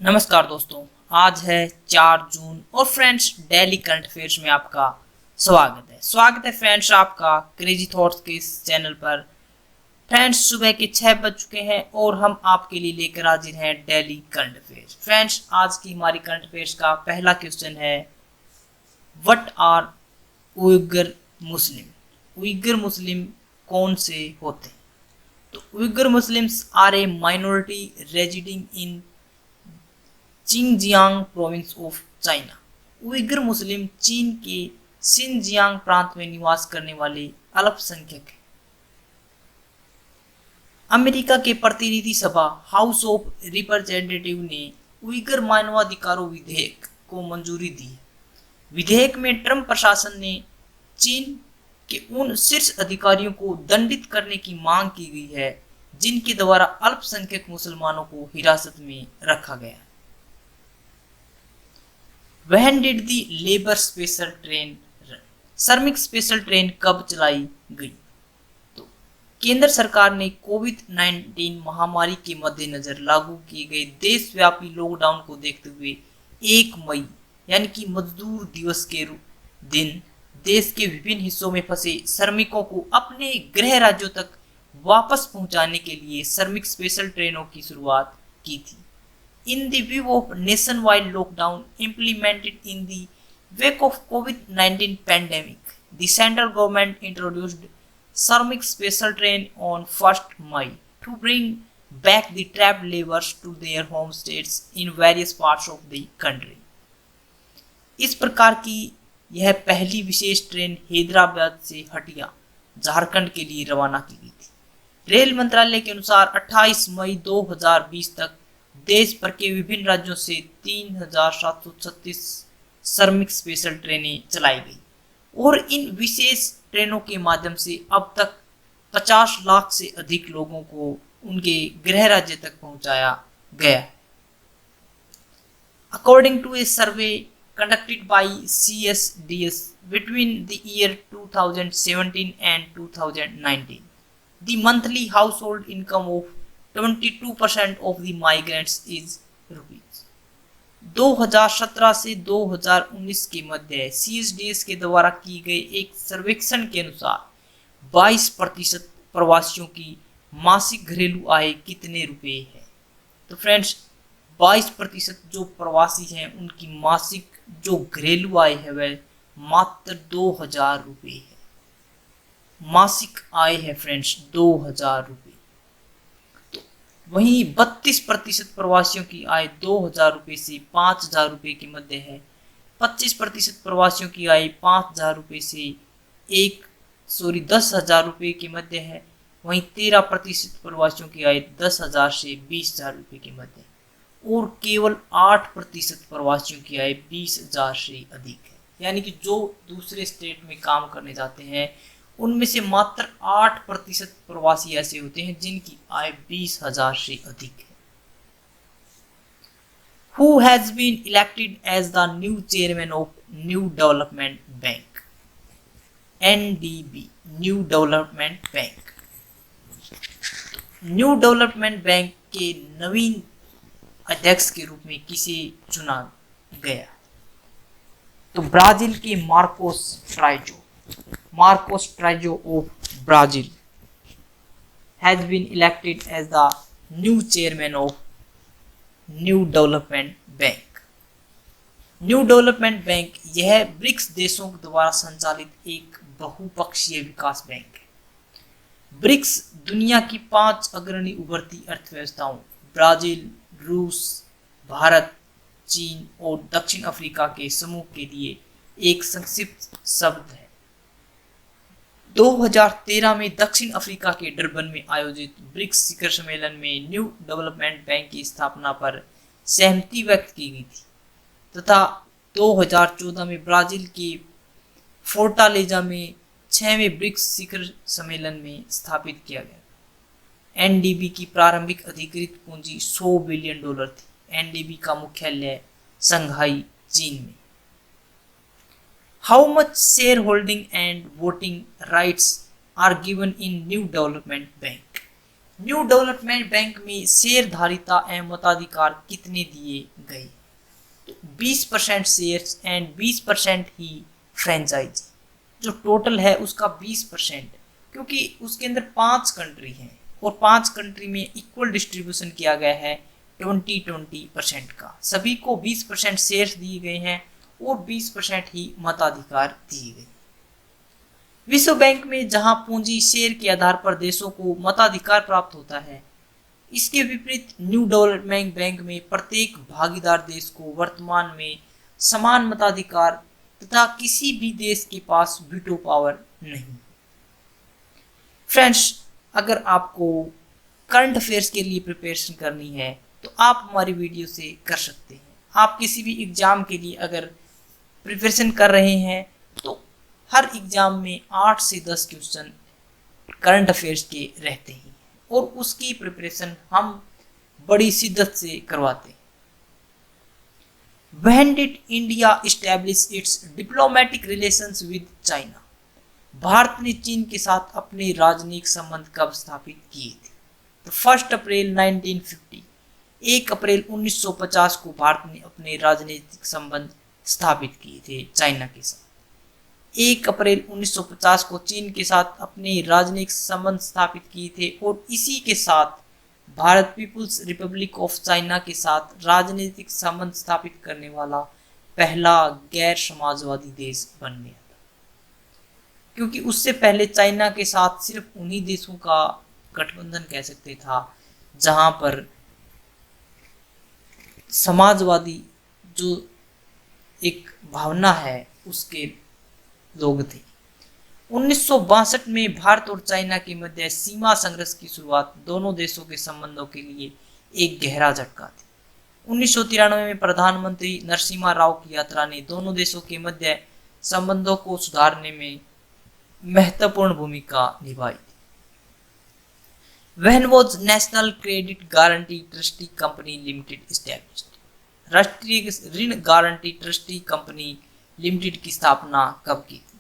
नमस्कार दोस्तों। आज है 4 जून और फ्रेंड्स डेली करंट अफेयर्स में आपका स्वागत है फ्रेंड्स आपका क्रेजी थॉट्स के इस चैनल पर। फ्रेंड्स सुबह के 6 बज चुके हैं और हम आपके लिए लेकर हाजिर हैं डेली करंट अफेयर्स। फ्रेंड्स आज की हमारी करंट अफेयर्स का पहला क्वेश्चन है, what are Uighur Muslim. Uighur Muslim कौन से होते हैं? तो Uighur Muslims are a minority residing in Xinjiang province of China. Uighur Muslim चीन के सिनजियांग प्रांत में निवास करने वाले अल्पसंख्यक हैं। अमेरिका के प्रतिनिधि सभा हाउस ऑफ रिप्रेजेंटेटिव ने उइगर मानवाधिकारों विधेयक को मंजूरी दी है। विधेयक में ट्रंप प्रशासन ने चीन के उन शीर्ष अधिकारियों को दंडित करने की मांग की गई है जिनके द्वारा अल्पसंख्यक मुसलमानों को हिरासत में रखा गया है। When did the labour special train run? श्रमिक स्पेशल ट्रेन कब चलाई गई? तो केंद्र सरकार ने कोविड-19 महामारी के मद्देनजर लागू किए गए देशव्यापी लॉकडाउन को देखते हुए 1 मई यानी कि मजदूर दिवस के दिन देश के विभिन्न हिस्सों में फंसे श्रमिकों को अपने गृह राज्यों तक वापस पहुंचाने के लिए श्रमिक स्पेशल ट्रेनों की शुरुआत की थी। In the view of nationwide lockdown implemented in the wake of COVID-19 pandemic, the central government introduced Shramik Special Train on 1st May to bring back the trapped laborers to their home states in various parts of the country. इस प्रकार की यह पहली विशेष train Hyderabad से हटिया झारखंड के लिए रवाना की गई थी। रेल मंत्रालय के अनुसार 28 मई 2020 तक देश भर के विभिन्न राज्यों से 3736 श्रमिक स्पेशल ट्रेनें चलाई गई और इन विशेष ट्रेनों के माध्यम से अब तक 50 लाख से अधिक लोगों को उनके गृह राज्य तक पहुंचाया गया। According to a survey conducted by CSDS between the year 2017 and 2019, the monthly household income of 22% of the migrants is rupees। 2017 से 2019 के मध्य CSDS के द्वारा की गई एक सर्वेक्षण के अनुसार 22% प्रवासियों की मासिक घरेलू आय कितने रुपए है? तो फ्रेंड्स 22% जो प्रवासी हैं उनकी मासिक जो घरेलू आय है वह मात्र 2000 रुपये है। मासिक आय है फ्रेंड्स 2000 रुपये। तो वहीं 32% प्रवासियों की आय 2000 रुपये से 5000 रुपये के मध्य है। 25% प्रवासियों की आय 5000 रुपये से 10,000 रुपये के मध्य है। वहीं 13% प्रवासियों की आय 10,000 से 20,000 रुपये के मध्य है और केवल 8% प्रवासियों की आय 20,000 से अधिक है। यानी कि जो दूसरे स्टेट में काम करने जाते हैं उनमें से मात्र 8% प्रवासी ऐसे होते हैं जिनकी आय 20,000 से अधिक है। Who has been elected as the new chairman of New Development Bank? NDB, New Development Bank। New Development bank के नवीन अध्यक्ष के रूप में किसे चुना गया? तो ब्राजील के Marcos Troyjo of Brazil has been elected as the new chairman of New Development Bank. New Development Bank यह ब्रिक्स देशों द्वारा संचालित एक बहुपक्षीय विकास बैंक है। ब्रिक्स दुनिया की 5 अग्रणी उभरती अर्थव्यवस्थाओं ब्राजील, रूस, भारत, चीन और दक्षिण अफ्रीका के समूह के लिए एक संक्षिप्त शब्द है। 2013 में दक्षिण अफ्रीका के डरबन में आयोजित ब्रिक्स शिखर सम्मेलन में न्यू डेवलपमेंट बैंक की स्थापना पर सहमति व्यक्त की गई थी तथा 2014 में ब्राजील के फोर्टालेजा में 6वें ब्रिक्स शिखर सम्मेलन में स्थापित किया गया। एनडीबी की प्रारंभिक अधिकृत पूंजी $100 बिलियन थी। एनडीबी का मुख्यालय संघाई, चीन में। How much share holding and voting rights are given in new Development Bank? New Development bank में शेयरधारिता एवं मताधिकार कितने दिए गए? 20% शेयर्स एंड 20% ही फ्रेंचाइजी। जो टोटल है उसका 20%, क्योंकि उसके अंदर 5 कंट्री हैं और 5 कंट्री में इक्वल डिस्ट्रीब्यूशन किया गया है 20-20% का। सभी को 20% शेयर्स दिए गए हैं और 20% ही मताधिकार दिए गए। विश्व बैंक में जहां पूंजी शेयर के आधार पर देशों को मताधिकार प्राप्त होता है, इसके विपरीत न्यू डेवलपमेंट बैंक में प्रत्येक भागीदार देश को वर्तमान में समान मताधिकार तथा किसी भी देश के पास वीटो पावर नहीं। फ्रेंड्स, अगर आपको करंट अफेयर्स के लिए प्रिपरेशन करनी है तो आप हमारी वीडियो से कर सकते हैं। आप किसी भी एग्जाम के लिए अगर प्रिपरेशन कर रहे हैं तो हर एग्जाम में 8 से 10 क्वेश्चन करंट अफेयर्स के रहते हैं और उसकी प्रिपरेशन हम बड़ी शिद्दत से करवाते हैं। When did India establish its diplomatic relations with China? Bharat ने चीन के साथ अपने राजनयिक संबंध कब स्थापित किए थे? तो 1 अप्रैल 1950, 1 अप्रैल 1950 को भारत ने अपने राजनीतिक संबंध स्थापित किए थे चाइना के साथ। 1 अप्रैल 1950 को चीन के साथ अपने राजनयिक संबंध स्थापित किए थे और इसी के साथ Bharat People's Republic of China के साथ राजनीतिक संबंध स्थापित करने वाला पहला गैर समाजवादी देश बन गया था, क्योंकि उससे पहले चाइना के साथ सिर्फ उन्हीं देशों का गठबंधन कह सकते था जहां पर समाजवादी जो एक भावना है उसके लोग थे। 1962 में भारत और चाइना के मध्य सीमा संघर्ष की शुरुआत दोनों देशों के संबंधों के लिए एक गहरा झटका थी। 1993 में प्रधानमंत्री नरसिम्हा राव की यात्रा ने दोनों देशों के मध्य संबंधों को सुधारने में महत्वपूर्ण भूमिका निभाई थी। When was national credit guarantee trustee company limited established? राष्ट्रीय ऋण गारंटी ट्रस्टी कंपनी लिमिटेड की स्थापना कब की थी?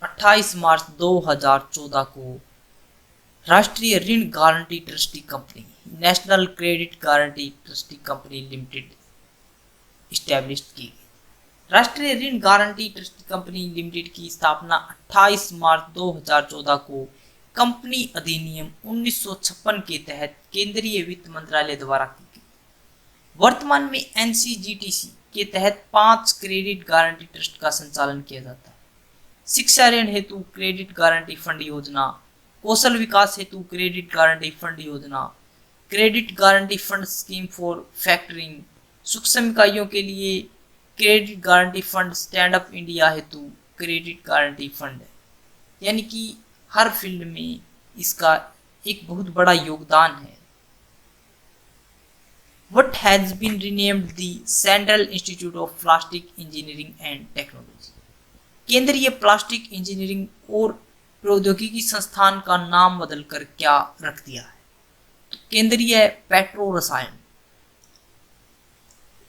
28 मार्च 2014 को राष्ट्रीय ऋण guarantee trustee company national credit guarantee trustee company limited establish की गई। राष्ट्रीय ऋण गारंटी ट्रस्टी कंपनी लिमिटेड की स्थापना 28 मार्च 2014 को कंपनी अधिनियम 1956 के तहत केंद्रीय वित्त मंत्रालय द्वारा की गई। वर्तमान में NCGTC के तहत 5 क्रेडिट गारंटी ट्रस्ट का संचालन किया जाता है। शिक्षा ऋण हेतु क्रेडिट गारंटी फंड योजना, कौशल विकास हेतु क्रेडिट गारंटी फंड योजना, credit guarantee fund scheme for factoring, सूक्ष्म इकाइयों के लिए credit guarantee fund, stand up India हेतु क्रेडिट गारंटी फंड है। यानी कि हर फील्ड में इसका एक बहुत बड़ा योगदान है। What has been renamed the Central Institute of Plastic Engineering and Technology? केंद्रीय प्लास्टिक इंजीनियरिंग और प्रौद्योगिकी संस्थान का नाम बदलकर क्या रख दिया है? केंद्रीय पेट्रो रसायन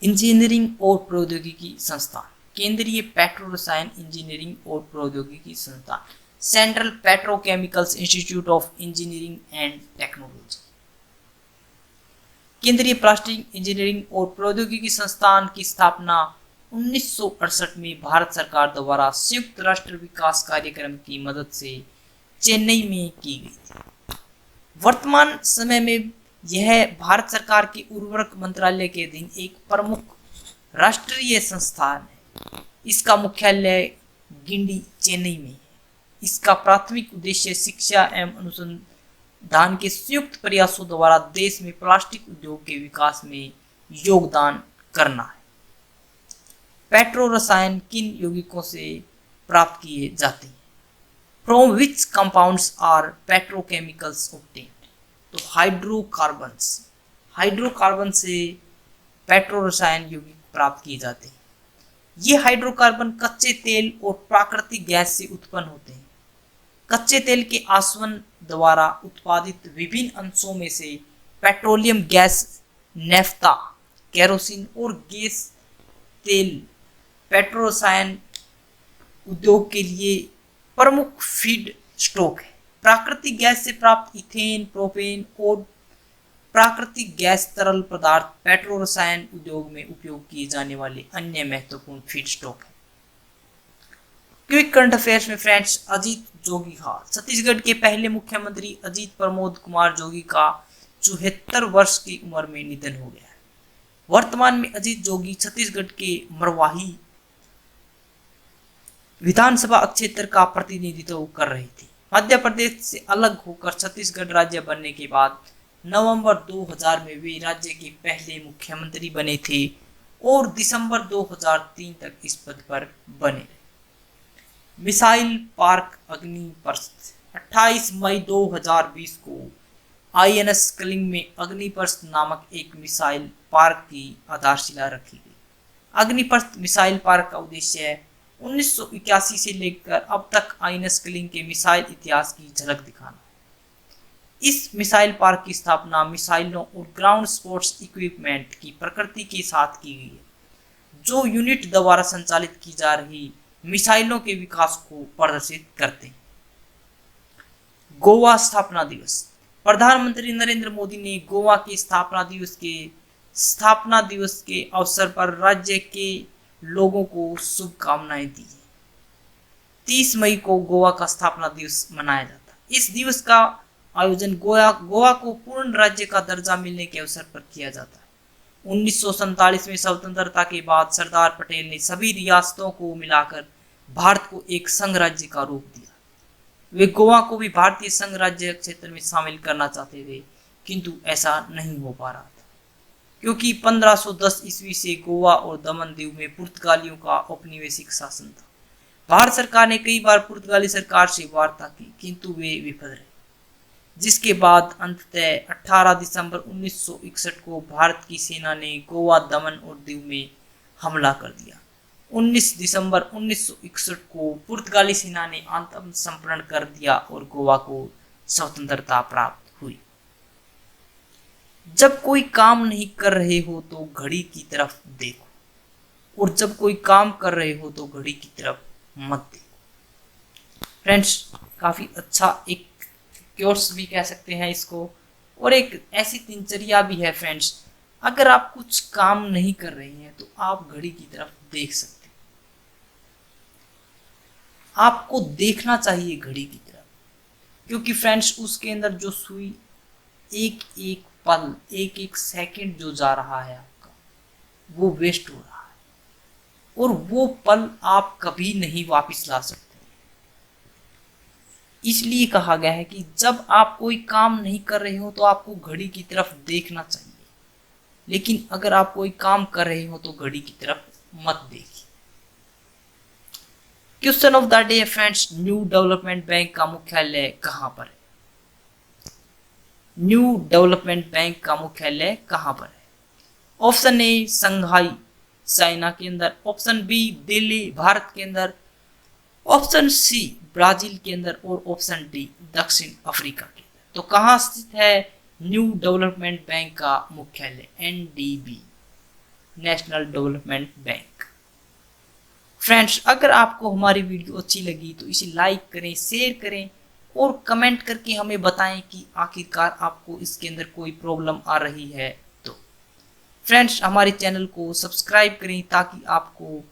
इंजीनियरिंग और प्रौद्योगिकी संस्थान, केंद्रीय पेट्रो रसायन इंजीनियरिंग और प्रौद्योगिकी संस्थान, central petrochemicals institute of engineering and technology. केंद्रीय प्लास्टिक इंजीनियरिंग और प्रौद्योगिकी संस्थान की स्थापना 1968 में भारत सरकार द्वारा संयुक्त राष्ट्र विकास कार्यक्रम की मदद से चेन्नई में की गई थी। वर्तमान समय में यह भारत सरकार के उर्वरक मंत्रालय के अधीन एक प्रमुख राष्ट्रीय संस्थान है। इसका मुख्यालय गिंडी चेन्नई में है। इसका प्राथमिक उद्देश्य शिक्षा एवं अनुसंधान के संयुक्त प्रयासों द्वारा देश में प्लास्टिक उद्योग के विकास में योगदान करना है। पेट्रो रसायन किन यौगिकों से प्राप्त किए जाते हैं? From which compounds are petrochemicals obtained? तो हाइड्रोकार्बन से पेट्रो रसायन यौगिक प्राप्त किए जाते हैं। ये हाइड्रोकार्बन कच्चे तेल और प्राकृतिक गैस से उत्पन्न होते हैं। कच्चे तेल के आसवन द्वारा उत्पादित विभिन्न अंशों में से पेट्रोलियम गैस, नेफ्ता, केरोसिन और गैस तेल पेट्रो रसायन उद्योग के लिए प्रमुख फीड स्टॉक है। प्राकृतिक गैस से प्राप्त इथेन, प्रोपेन और प्राकृतिक गैस तरल पदार्थ पेट्रो रसायन उद्योग में उपयोग किए जाने वाले अन्य महत्वपूर्ण फीडस्टॉक है। क्विक करंट अफेयर्स में फ्रेंड्स, अजीत जोगी हाल। छत्तीसगढ़ के पहले मुख्यमंत्री अजीत प्रमोद कुमार जोगी का 74 वर्ष की उम्र में निधन हो गया है। वर्तमान में अजीत जोगी छत्तीसगढ़ के मरवाही विधानसभा क्षेत्र का प्रतिनिधित्व कर रहे थे। मध्य प्रदेश से अलग होकर छत्तीसगढ़ राज्य बनने के बाद नवंबर 2000 में वे राज्य के पहले मुख्यमंत्री बने थे और दिसंबर 2003 तक इस पद पर बने रहे। मिसाइल पार्क अग्निपथ 28 मई 2020 को आईएनएस कलिंग में अग्निपथ नामक एक मिसाइल पार्क की आधारशिला रखी गई। अग्निपथ मिसाइल पार्क का उद्देश्य 1981 से लेकर अब तक आईएनएस कलिंग के मिसाइल इतिहास की झलक दिखाना। इस मिसाइल पार्क की स्थापना मिसाइलों और ग्राउंड स्पोर्ट्स इक्विपमेंट की प्रकृति के साथ की गई है, जो यूनिट द्वारा संचालित की जा रही मिसाइलों के विकास को प्रदर्शित करते हैं। गोवा स्थापना दिवस। प्रधानमंत्री नरेंद्र मोदी ने गोवा के स्थापना दिवस के अवसर पर राज्य के लोगों को शुभकामनाएं दी। 30 मई को गोवा का स्थापना दिवस मनाया जाता है। इस दिवस का आयोजन गोवा को पूर्ण राज्य का दर्जा मिलने के अवसर पर किया जाता है। 1947 में स्वतंत्रता के बाद सरदार पटेल ने सभी रियासतों को मिलाकर भारत को एक संघ राज्य का रूप दिया। वे गोवा को भी भारतीय संघ राज्य क्षेत्र में शामिल करना चाहते थे, किंतु ऐसा नहीं हो पा रहा था, क्योंकि 1510 ईस्वी से गोवा और दमन दीव में पुर्तगालियों का औपनिवेशिक शासन था। भारत सरकार ने कई बार पुर्तगाली सरकार से वार्ता की, किंतु वे विफल रहे, जिसके बाद अंततः 18 दिसंबर 1961 को भारत की सेना ने गोवा, दमन और दीव में हमला कर दिया। 19 दिसंबर 1961 को पुर्तगाली सेना ने आत्मसमर्पण कर दिया और गोवा को स्वतंत्रता प्राप्त हुई। जब कोई काम नहीं कर रहे हो तो घड़ी की तरफ देखो, और जब कोई काम कर रहे हो तो घड़ी की तरफ मत देखो। फ्रेंड्स, काफी अच्छा एक कोर्स भी कह सकते हैं इसको, और एक ऐसी दिनचर्या भी है फ्रेंड्स। अगर आप कुछ काम नहीं कर रहे हैं तो आप घड़ी की तरफ देख सकते हैं। आपको देखना चाहिए घड़ी की तरफ, क्योंकि फ्रेंड्स उसके अंदर जो सुई एक एक पल, एक एक सेकंड जो जा रहा है आपका, वो वेस्ट हो रहा है, और वो पल आप कभी नहीं वापस ला सकते। इसलिए कहा गया है कि जब आप कोई काम नहीं कर रहे हो तो आपको घड़ी की तरफ देखना चाहिए, लेकिन अगर आप कोई काम कर रहे हो तो घड़ी की तरफ मत देखिए। Question of the day friends, new Development bank का मुख्यालय कहां पर है? न्यू डेवलपमेंट बैंक का मुख्यालय कहां पर है? ऑप्शन ए संघाई चाइना के अंदर, ऑप्शन बी दिल्ली भारत के अंदर, ऑप्शन सी ब्राजील के अंदर, और ऑप्शन डी दक्षिण अफ्रीका के अंदर। तो कहां स्थित है न्यू डेवलपमेंट बैंक का मुख्यालय? NDB, national development bank. Friends, अगर आपको हमारी वीडियो अच्छी लगी तो इसे लाइक करें, शेयर करें और कमेंट करके हमें बताएं कि आखिरकार आपको इसके अंदर कोई प्रॉब्लम आ रही है। तो फ्रेंड्स, हमारे चैनल को सब्सक्राइब करें ताकि आपको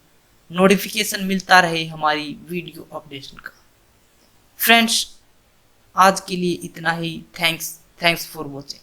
नोटिफिकेशन मिलता रहे हमारी वीडियो अपडेशन का। फ्रेंड्स, आज के लिए इतना ही। Thanks for watching.